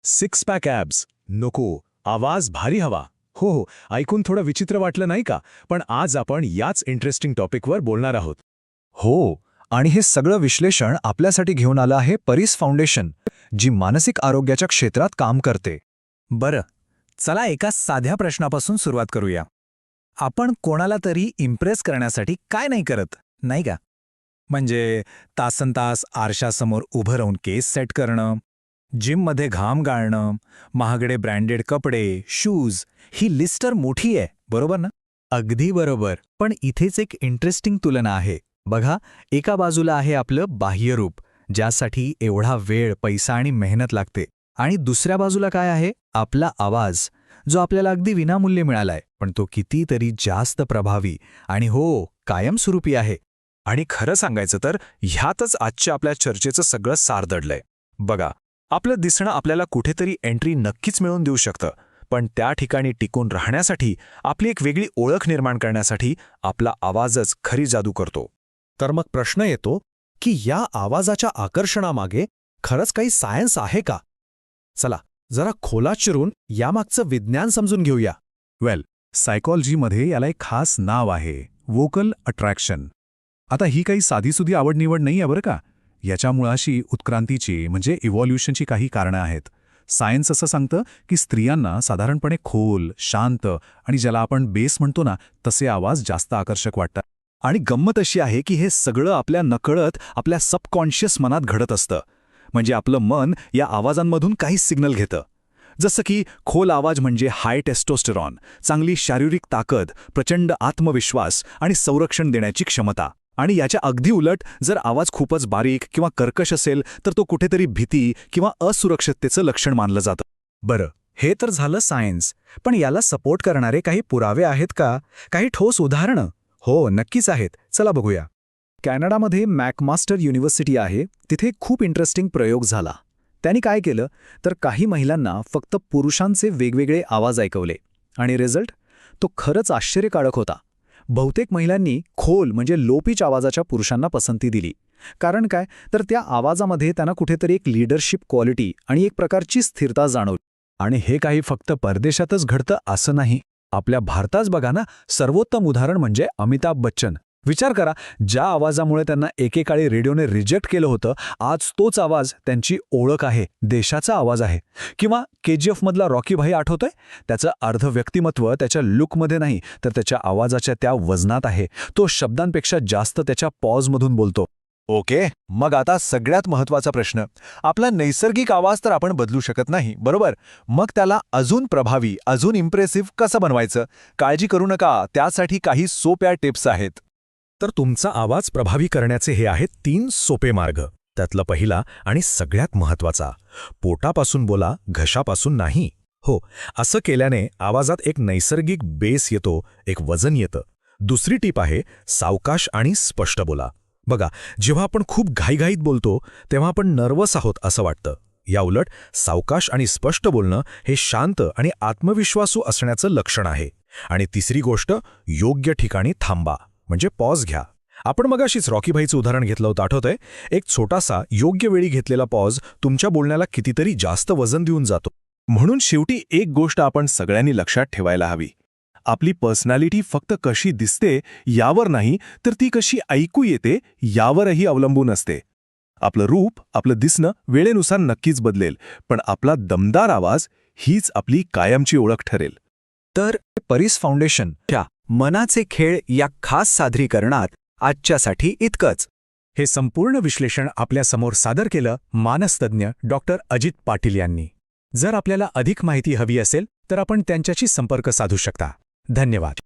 Six pack abs नको, आवाज भारी हवा. हो हो, ऐकून थोडं विचित्र वाटलं नाही का? पण आज आपण याच इंटरेस्टिंग टॉपिकवर बोलणार आहोत. हो, आणि हे सगळं विश्लेषण आपल्यासाठी घेऊन आलं आहे परीस फाउंडेशन, जी मानसिक आरोग्याच्या क्षेत्रात काम करते. बरं, चला एका साध्या प्रश्नापासून सुरुवात करूया. आपण कोणाला तरी इम्प्रेस करण्यासाठी काय नाही करत, नाही का? म्हणजे तासनतास आरशासमोर उभं राहून केस सेट करणं, जिममध्ये घाम गाळणं, महागडे ब्रँडेड कपडे, शूज, ही लिस्ट तर मोठी आहे, बरोबर ना? अगदी बरोबर. पण इथेच एक इंटरेस्टिंग तुलना आहे. बघा, एका बाजूला आहे आपलं बाह्यरूप, ज्यासाठी एवढा वेळ, पैसा आणि मेहनत लागते. आणि दुसऱ्या बाजूला काय आहे? आपला आवाज, जो आपल्याला अगदी विनामूल्य मिळालाय, पण तो कितीतरी जास्त प्रभावी आणि कायमस्वरूपी आहे. आणि खरं सांगायचं तर ह्यातच आजच्या आपल्या चर्चेचं सगळं सार दडलंय. बघा, आपलं दिसणं आपल्याला कुठेतरी एंट्री नक्कीच मिळवून देऊ शकतं, पण त्या ठिकाणी टिकून राहण्यासाठी, आपली एक वेगळी ओळख निर्माण करण्यासाठी आपला आवाजच खरी जादू करतो. तर मग प्रश्न येतो की या आवाजाच्या आकर्षणामागे खरंच काही सायन्स आहे का? चला जरा खोलात शिरून यामागचं विज्ञान समजून घेऊया. सायकॉलॉजीमध्ये याला एक खास नाव आहे, व्होकल अट्रॅक्शन. आता ही काही साधीसुधी आवडनिवड नाही आहे बरं का. याच्या मुळाशी उत्क्रांतीची म्हणजे इव्हॉल्युशनची काही कारणं आहेत. सायन्स असं सांगतं की स्त्रियांना साधारणपणे खोल, शांत आणि ज्याला आपण बेस म्हणतो ना, तसे आवाज जास्त आकर्षक वाटतात. आणि गंमत अशी आहे की हे सगळं आपल्या नकळत, आपल्या सबकॉन्शियस मनात घडत असतं. म्हणजे आपलं मन या आवाजांमधून काही सिग्नल घेतं. जसं की खोल आवाज म्हणजे हाय टेस्टोस्टेरॉन, चांगली शारीरिक ताकद, प्रचंड आत्मविश्वास आणि संरक्षण देण्याची क्षमता. आणि याच्या अगदी उलट जर आवाज खूपच बारीक किंवा कर्कश असेल तर तो कुठेतरी भीती किंवा असुरक्षिततेचं लक्षण मानलं जातं. बरं, हे तर झालं सायन्स. पण याला सपोर्ट करणारे काही पुरावे आहेत का? काही ठोस उदाहरणं? हो, नक्कीच आहेत. चला बघूया. कॅनडामध्ये मॅकमास्टर युनिव्हर्सिटी आहे, तिथे खूप इंटरेस्टिंग प्रयोग झाला. त्यांनी काय केलं तर काही महिलांना फक्त पुरुषांचे वेगवेगळे आवाज ऐकवले आणि रिझल्ट तो खरंच आश्चर्यकारक होता. बहुतेक महिलांनी खोल म्हणजे लो पिच आवाजाच्या पुरुषांना पसंती दिली. कारण काय तर त्या आवाजामध्ये त्यांना कुठेतरी एक लीडरशिप क्वालिटी आणि एक प्रकारची स्थिरता जाणवली. आणि हे काही फक्त परदेशातच घडतं असं नाही. आपल्या भारताच बघा ना, सर्वोत्तम उदाहरण म्हणजे अमिताभ बच्चन. विचार करा, ज्या आवाजामुळे त्यांना एकेकाळी रेडिओने रिजेक्ट केलं होतं, आज तोच आवाज त्यांची ओळख आहे, देशाचा आवाज आहे. किंवा KGF मधला रॉकी भाई आठवतोय? त्याचं अर्ध व्यक्तिमत्व त्याच्या लुकमध्ये नाही तर त्याच्या आवाजाच्या त्या वजनात आहे. तो शब्दांपेक्षा जास्त त्याच्या पॉजमधून बोलतो. ओके, मग आता सगळ्यात महत्त्वाचा प्रश्न. आपला नैसर्गिक आवाज तर आपण बदलू शकत नाही, बरोबर? मग त्याला अजून प्रभावी, अजून इम्प्रेसिव्ह कसं बनवायचं? काळजी करू नका, त्यासाठी काही सोप्या टिप्स आहेत. तर तुमचा आवाज प्रभावी करण्याचे हे आहेत 3 सोपे मार्ग. त्यातला पहिला आणि सगळ्यात महत्त्वाचा, पोटापासून बोला, घशापासून नाही. हो, असं केल्याने आवाजात एक नैसर्गिक बेस येतो, एक वजन येतं. दुसरी टीप आहे, सावकाश आणि स्पष्ट बोला. बघा, जेव्हा आपण खूप घाईघाईत बोलतो तेव्हा आपण नर्वस आहोत असं वाटतं. याउलट सावकाश आणि स्पष्ट बोलणं हे शांत आणि आत्मविश्वासू असण्याचं लक्षण आहे. आणि तिसरी गोष्ट, योग्य ठिकाणी थांबा, म्हणजे पॉज घ्या. आपण मगाशीच रॉकी भाईचं उदाहरण घेतलं होतं, आठवतंय? एक छोटासा योग्य वेळी घेतलेला पॉज तुमच्या बोलण्याला कितीतरी जास्त वजन देऊन जातो. म्हणून शेवटी एक गोष्ट आपण सगळ्यांनी लक्षात ठेवायला हवी. आपली पर्सनॅलिटी फक्त कशी दिसते यावर नाही, तर ती कशी ऐकू येते यावरही अवलंबून असते. आपलं रूप, आपलं दिसणं वेळेनुसार नक्कीच बदलेल, पण आपला दमदार आवाज हीच आपली कायमची ओळख ठरेल. तर परीस फाउंडेशन च्या मनाचे खेळ या खास सादरीकरणात आजच्यासाठी इतकंच. हे संपूर्ण विश्लेषण आपल्यासमोर सादर केलं मानसतज्ञ डॉक्टर अजित पाटील यांनी. जर आपल्याला अधिक माहिती हवी असेल तर आपण त्यांच्याशी संपर्क साधू शकता. धन्यवाद.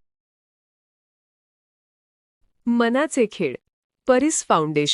मनाचे खेळ, परीस फाउंडेशन.